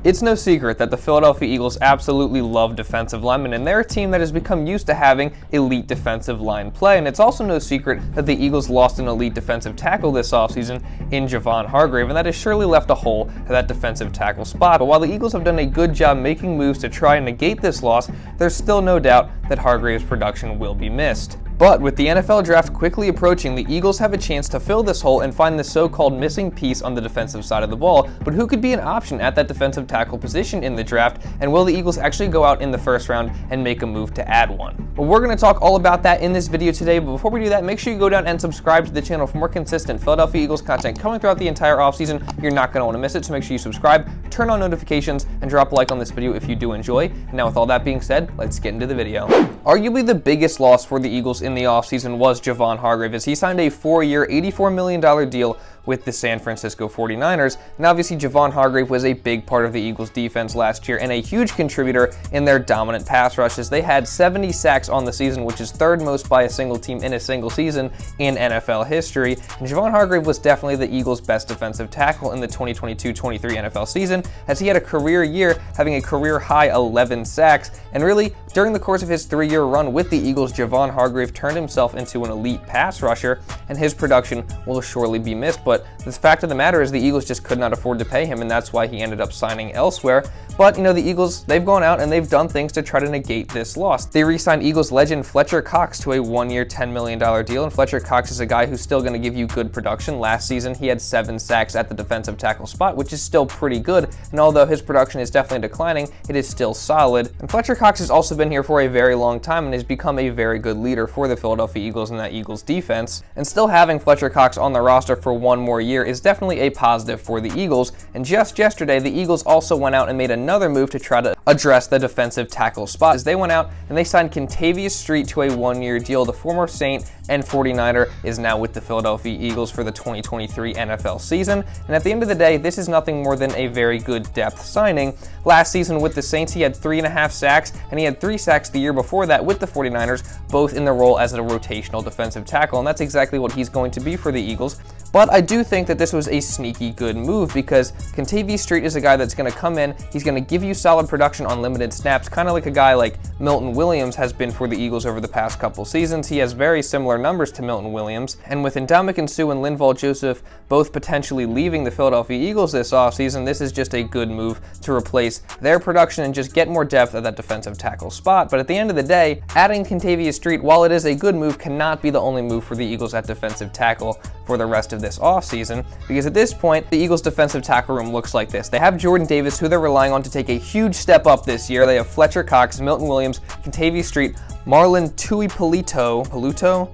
It's no secret that the Philadelphia Eagles absolutely love defensive linemen, and they're a team that has become used to having elite defensive line play. And it's also no secret that the Eagles lost an elite defensive tackle this offseason in Javon Hargrave, and that has surely left a hole at that defensive tackle spot. But while the Eagles have done a good job making moves to try and negate this loss, there's still no doubt that Hargrave's production will be missed. But with the NFL draft quickly approaching, the Eagles have a chance to fill this hole and find the so-called missing piece on the defensive side of the ball. But who could be an option at that defensive tackle position in the draft? And will the Eagles actually go out in the first round and make a move to add one? Well, we're going to talk all about that in this video today. But before we do that, make sure you go down and subscribe to the channel for more consistent Philadelphia Eagles content coming throughout the entire offseason. You're not going to want to miss it, so make sure you subscribe, turn on notifications, and drop a like on this video if you do enjoy. And now with all that being said, let's get into the video. Arguably the biggest loss for the Eagles in the offseason was Javon Hargrave, as he signed a 4-year, $84 million deal with the San Francisco 49ers. And obviously Javon Hargrave was a big part of the Eagles defense last year and a huge contributor in their dominant pass rushes. They had 70 sacks on the season, which is third most by a single team in a single season in NFL history. And Javon Hargrave was definitely the Eagles' best defensive tackle in the 2022-23 NFL season, as he had a career year having a career high 11 sacks. And really, during the course of his 3-year run with the Eagles, Javon Hargrave turned himself into an elite pass rusher, and his production will surely be missed. But the fact of the matter is the Eagles just could not afford to pay him, and that's why he ended up signing elsewhere. But, the Eagles, they've gone out and they've done things to try to negate this loss. They re-signed Eagles legend Fletcher Cox to a 1-year, $10 million deal, and Fletcher Cox is a guy who's still going to give you good production. Last season, he had 7 sacks at the defensive tackle spot, which is still pretty good, and although his production is definitely declining, it is still solid. And Fletcher Cox has also been here for a very long time and has become a very good leader for the Philadelphia Eagles and that Eagles defense. And still having Fletcher Cox on the roster for 1 more year is definitely a positive for the Eagles. And just yesterday, the Eagles also went out and made another move to try to address the defensive tackle spot, as they went out and they signed Kentavius Street to a 1-year deal. The former Saint and 49er is now with the Philadelphia Eagles for the 2023 NFL season. And at the end of the day, this is nothing more than a very good depth signing. Last season with the Saints, he had 3.5 sacks, and he had 3 sacks the year before that with the 49ers, both in the role as a rotational defensive tackle, and that's exactly what he's going to be for the Eagles. But I do think that this was a sneaky good move, because Kentavius Street is a guy that's going to come in, he's going to give you solid production on limited snaps, kind of like a guy like Milton Williams has been for the Eagles over the past couple seasons. He has very similar numbers to Milton Williams, and with Ndamukong Suh and Linval Joseph both potentially leaving the Philadelphia Eagles this offseason, this is just a good move to replace their production and just get more depth at that defensive tackle spot. But at the end of the day, adding Kentavius Street, while it is a good move, cannot be the only move for the Eagles at defensive tackle for the rest of this offseason, because at this point, the Eagles' defensive tackle room looks like this. They have Jordan Davis, who they're relying on to take a huge step up this year. They have Fletcher Cox, Milton Williams, Kentavius Street, Marlon Paluto.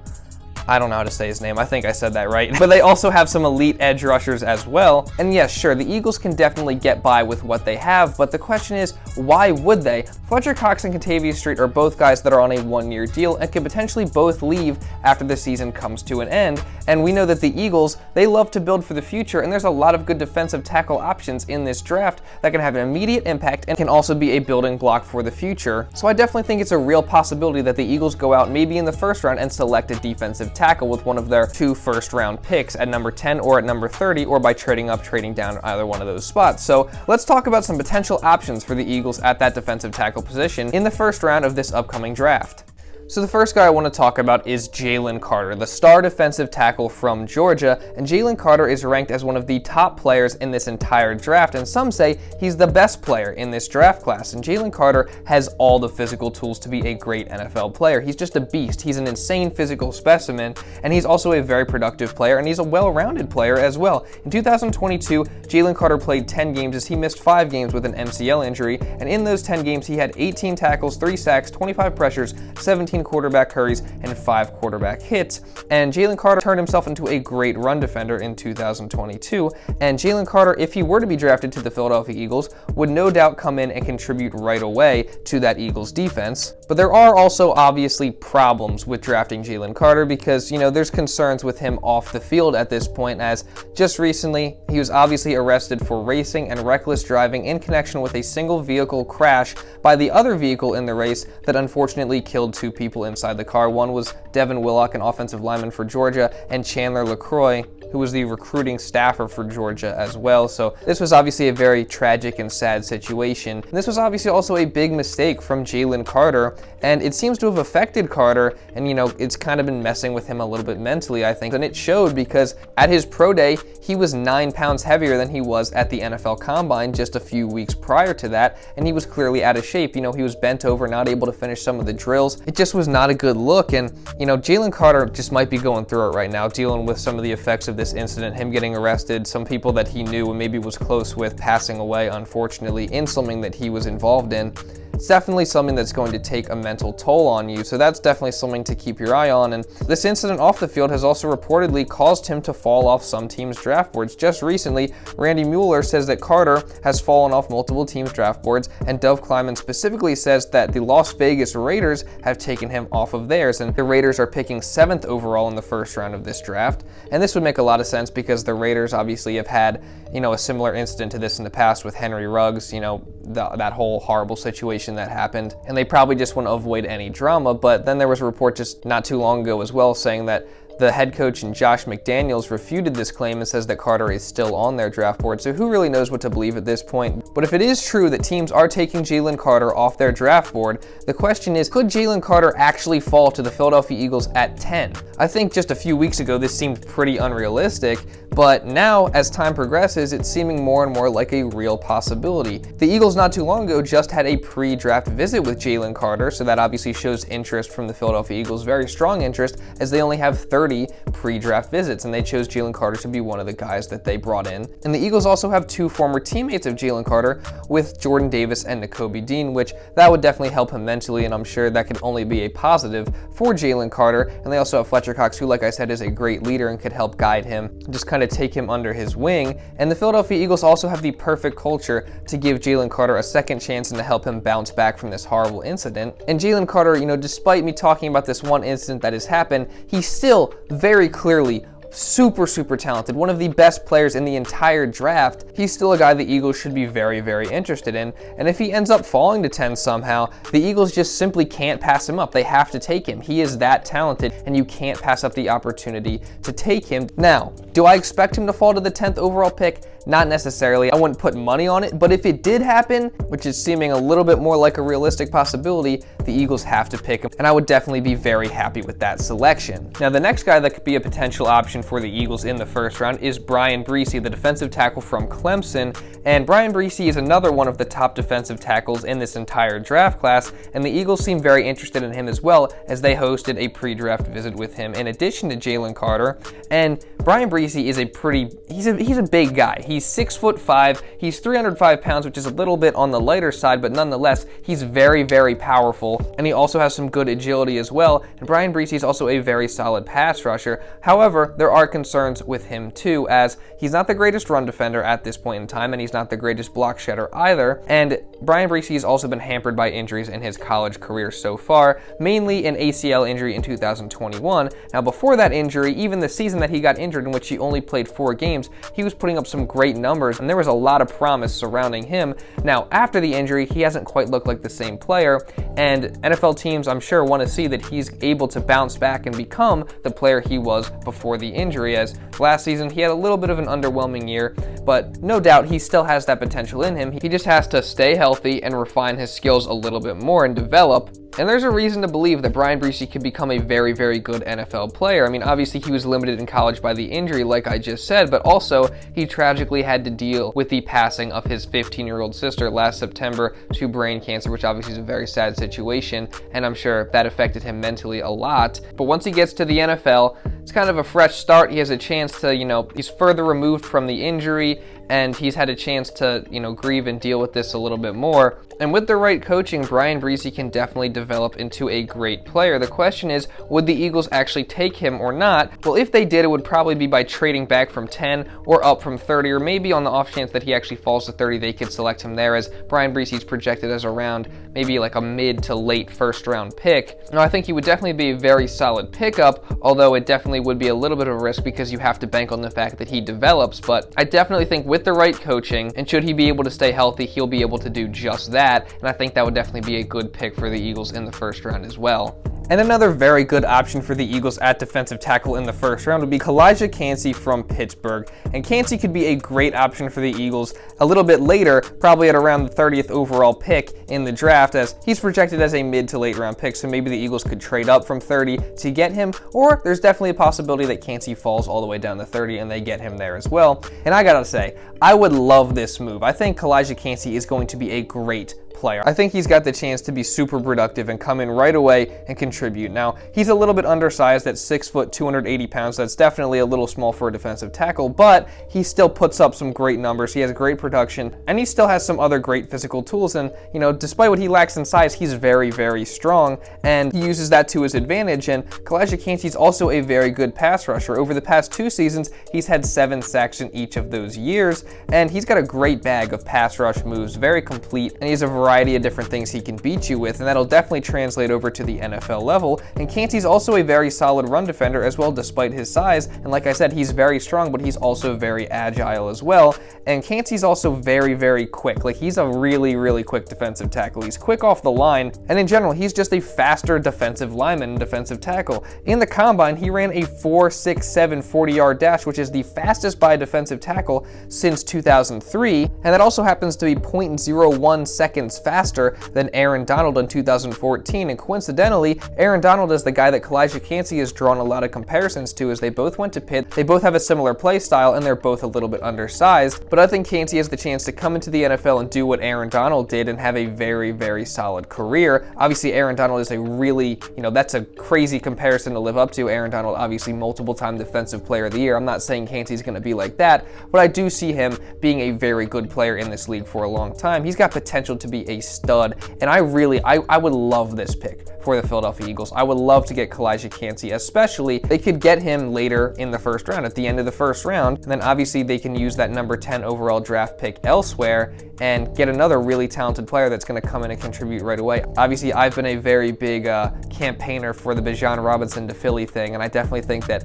I don't know how to say his name. I think I said that right. But they also have some elite edge rushers as well. And yes, sure, the Eagles can definitely get by with what they have, but the question is, why would they? Fletcher Cox and Kentavius Street are both guys that are on a 1-year deal and could potentially both leave after the season comes to an end. And we know that the Eagles, they love to build for the future, and there's a lot of good defensive tackle options in this draft that can have an immediate impact and can also be a building block for the future. So I definitely think it's a real possibility that the Eagles go out maybe in the first round and select a defensive tackle with one of their 2 first-round picks at number 10 or at number 30, or by trading up, trading down either one of those spots. So let's talk about some potential options for the Eagles at that defensive tackle position in the first round of this upcoming draft. So the first guy I want to talk about is Jalen Carter, the star defensive tackle from Georgia, and Jalen Carter is ranked as one of the top players in this entire draft, and some say he's the best player in this draft class. And Jalen Carter has all the physical tools to be a great NFL player. He's just a beast. He's an insane physical specimen, and he's also a very productive player, and he's a well-rounded player as well. In 2022, Jalen Carter played 10 games as he missed 5 games with an MCL injury, and in those 10 games, he had 18 tackles, 3 sacks, 25 pressures, 17 quarterback hurries, and 5 quarterback hits. And Jalen Carter turned himself into a great run defender in 2022. And Jalen Carter, if he were to be drafted to the Philadelphia Eagles, would no doubt come in and contribute right away to that Eagles defense. But there are also obviously problems with drafting Jalen Carter, because, there's concerns with him off the field at this point, as just recently he was obviously arrested for racing and reckless driving in connection with a single vehicle crash by the other vehicle in the race that unfortunately killed 2 people inside the car. One was Devin Willock, an offensive lineman for Georgia, and Chandler LaCroix, who was the recruiting staffer for Georgia as well. So this was obviously a very tragic and sad situation. And this was obviously also a big mistake from Jalen Carter, and it seems to have affected Carter, and it's kind of been messing with him a little bit mentally, I think. And it showed because at his pro day, he was 9 pounds heavier than he was at the NFL Combine just a few weeks prior to that, and he was clearly out of shape. He was bent over, not able to finish some of the drills. It just was not a good look, and Jalen Carter just might be going through it right now, dealing with some of the effects of this incident, him getting arrested, some people that he knew and maybe was close with passing away, unfortunately, in something that he was involved in. It's definitely something that's going to take a mental toll on you, so that's definitely something to keep your eye on. And this incident off the field has also reportedly caused him to fall off some teams' draft boards. Just recently, Randy Mueller says that Carter has fallen off multiple teams' draft boards, and Dov Kleiman specifically says that the Las Vegas Raiders have taken him off of theirs, and the Raiders are picking 7th overall in the first round of this draft. And this would make a lot of sense because the Raiders obviously have had, a similar incident to this in the past with Henry Ruggs, that whole horrible situation that happened, and they probably just want to avoid any drama. But then there was a report just not too long ago as well saying that the head coach and Josh McDaniels refuted this claim and says that Carter is still on their draft board. So who really knows what to believe at this point? But if it is true that teams are taking Jalen Carter off their draft board, the question is, could Jalen Carter actually fall to the Philadelphia Eagles at 10? I think just a few weeks ago this seemed pretty unrealistic, but now as time progresses, it's seeming more and more like a real possibility. The Eagles not too long ago just had a pre-draft visit with Jalen Carter, so that obviously shows interest from the Philadelphia Eagles, very strong interest, as they only have 30 pre-draft visits, and they chose Jalen Carter to be one of the guys that they brought in. And the Eagles also have 2 former teammates of Jalen Carter with Jordan Davis and Nakobe Dean, which that would definitely help him mentally, and I'm sure that could only be a positive for Jalen Carter. And they also have Fletcher Cox, who, like I said, is a great leader and could help guide him, just kind of take him under his wing. And the Philadelphia Eagles also have the perfect culture to give Jalen Carter a second chance and to help him bounce back from this horrible incident. And Jalen Carter, despite me talking about this one incident that has happened, he's still very clearly super talented, one of the best players in the entire draft. He's still a guy the Eagles should be very interested in, and if he ends up falling to 10 somehow, the Eagles just simply can't pass him up. They have to take him. He is that talented, and you can't pass up the opportunity to take him. Now, do I expect him to fall to the 10th overall pick? Not necessarily. I wouldn't put money on it, but if it did happen, which is seeming a little bit more like a realistic possibility, the Eagles have to pick him, and I would definitely be very happy with that selection. Now, the next guy that could be a potential option for the Eagles in the first round is Bryan Bresee, the defensive tackle from Clemson, and Bryan Bresee is another one of the top defensive tackles in this entire draft class, and the Eagles seem very interested in him as well, as they hosted a pre-draft visit with him in addition to Jalen Carter. And Bryan Bresee is he's a big guy. He's 6'5", he's 305 pounds, which is a little bit on the lighter side, but nonetheless, he's very powerful, and he also has some good agility as well. And Bryan Bresee is also a very solid pass rusher. However, there are concerns with him too, as he's not the greatest run defender at this point in time, and he's not the greatest block shedder either. And Bryan Bresee has also been hampered by injuries in his college career so far, mainly an ACL injury in 2021. Now, before that injury, even the season that he got injured, in which he only played 4 games, he was putting up some great numbers, and there was a lot of promise surrounding him. Now, after the injury, he hasn't quite looked like the same player, and NFL teams, I'm sure, want to see that he's able to bounce back and become the player he was before the injury, as last season he had a little bit of an underwhelming year, but no doubt he still has that potential in him. He just has to stay healthy and refine his skills a little bit more and develop. And there's a reason to believe that Bryan Bresee could become a very good NFL player. I mean, obviously he was limited in college by the injury, like I just said, but also he tragically had to deal with the passing of his 15-year-old sister last September to brain cancer, which obviously is a very sad situation, and I'm sure that affected him mentally a lot. But once he gets to the NFL, it's kind of a fresh start. He has a chance to, he's further removed from the injury, and he's had a chance to, grieve and deal with this a little bit more. And with the right coaching, Bryan Bresee can definitely develop into a great player. The question is, would the Eagles actually take him or not? Well, if they did, it would probably be by trading back from 10 or up from 30, or maybe on the off chance that he actually falls to 30, they could select him there, as Bryan Bresee's projected as around maybe like a mid to late first round pick. Now, I think he would definitely be a very solid pickup, although it definitely would be a little bit of a risk because you have to bank on the fact that he develops. But I definitely think with the right coaching, and should he be able to stay healthy, he'll be able to do just that, and I think that would definitely be a good pick for the Eagles in the first round as well. And another very good option for the Eagles at defensive tackle in the first round would be Calijah Kancey from Pittsburgh. And Kancey could be a great option for the Eagles a little bit later, probably at around the 30th overall pick in the draft, as he's projected as a mid to late round pick, so maybe the Eagles could trade up from 30 to get him, or there's definitely a possibility that Kancey falls all the way down to 30 and they get him there as well. And I gotta say, I would love this move. I think Calijah Kancey is going to be a great player. I think he's got the chance to be super productive and come in right away and contribute. Now, he's a little bit undersized at 6 foot, 280 pounds. That's definitely a little small for a defensive tackle, but he still puts up some great numbers. He has great production, and he still has some other great physical tools. And, you know, despite what he lacks in size, he's very, very strong, and he uses that to his advantage. And Calijah Kancey is also a very good pass rusher. Over the past 2 seasons, he's had 7 sacks in each of those years, and he's got a great bag of pass rush moves, very complete, and he has a variety of different things he can beat you with, and that'll definitely translate over to the NFL level. And Kancey's also a very solid run defender as well, despite his size. And like I said, he's very strong, but he's also very agile as well. And Kancey's also very, very quick. Like, he's a really, really quick defensive tackle. He's quick off the line, and in general, he's just a faster defensive lineman and defensive tackle. In the combine, he ran a 4.67 40-yard dash, which is the fastest by a defensive tackle since 2003, and that also happens to be 0.01 seconds faster than Aaron Donald in 2014. And coincidentally, Aaron Donald is the guy that Calijah Kancey has drawn a lot of comparisons to, as they both went to Pitt. They both have a similar play style, and they're both a little bit undersized. But I think Kancey has the chance to come into the NFL and do what Aaron Donald did and have a very, very solid career. Obviously, Aaron Donald is a really, that's a crazy comparison to live up to. Aaron Donald, obviously multiple-time Defensive Player of the Year. I'm not saying Kancey's going to be like that, but I do see him being a very good player in this league for a long time. He's got potential to be a stud, and I would love this pick for the Philadelphia Eagles. I would love to get Calijah Kancey, especially they could get him later in the first round, at the end of the first round, and then obviously they can use that number 10 overall draft pick elsewhere and get another really talented player that's going to come in and contribute right away. Obviously, I've been a very big campaigner for the Bijan Robinson to Philly thing, and I definitely think that,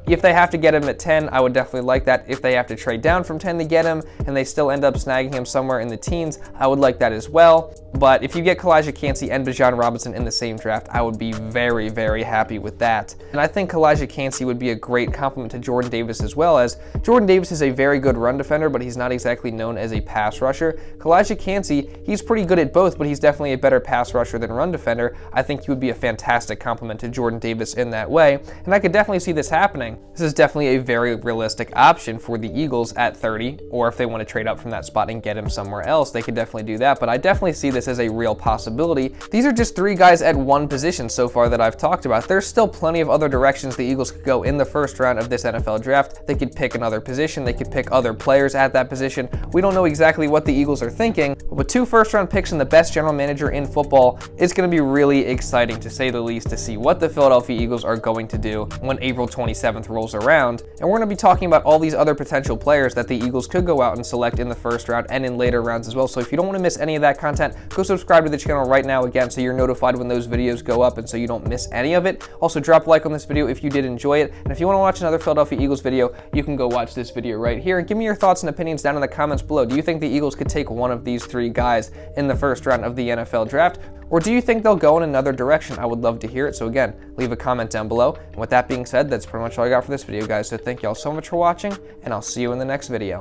if they have to get him at 10, I would definitely like that. If they have to trade down from 10 to get him and they still end up snagging him somewhere in the teens, I would like that as well. But if you get Calijah Kancey and Bijan Robinson in the same draft, I would be very, very happy with that. And I think Calijah Kancey would be a great complement to Jordan Davis as well, as Jordan Davis is a very good run defender, but he's not exactly known as a pass rusher. Calijah Kancey, he's pretty good at both, but he's definitely a better pass rusher than run defender. I think he would be a fantastic complement to Jordan Davis in that way, and I could definitely see this happening. This is definitely a very realistic option for the Eagles at 30, or if they want to trade up from that spot and get him somewhere else, they could definitely do that, but I definitely see this as a real possibility. These are just 3 guys at one position so far that I've talked about. There's still plenty of other directions the Eagles could go in the first round of this NFL draft. They could pick another position, they could pick other players at that position. We don't know exactly what the Eagles are thinking, but with 2 first-round picks and the best general manager in football, it's going to be really exciting, to say the least, to see what the Philadelphia Eagles are going to do when April 27th rolls around. And we're going to be talking about all these other potential players that the Eagles could go out and select in the first round and in later rounds as well. So if you don't want to miss any of that content, go subscribe to the channel right now again so you're notified when those videos go up and so you don't miss any of it. Also, drop a like on this video if you did enjoy it. And if you want to watch another Philadelphia Eagles video, you can go watch this video right here. And give me your thoughts and opinions down in the comments below. Do you think the Eagles could take one of these 3 guys in the first round of the NFL draft? Or do you think they'll go in another direction? I would love to hear it. So again, leave a comment down below. And with that being said, that's pretty much all I got for this video, guys. So thank y'all so much for watching, and I'll see you in the next video.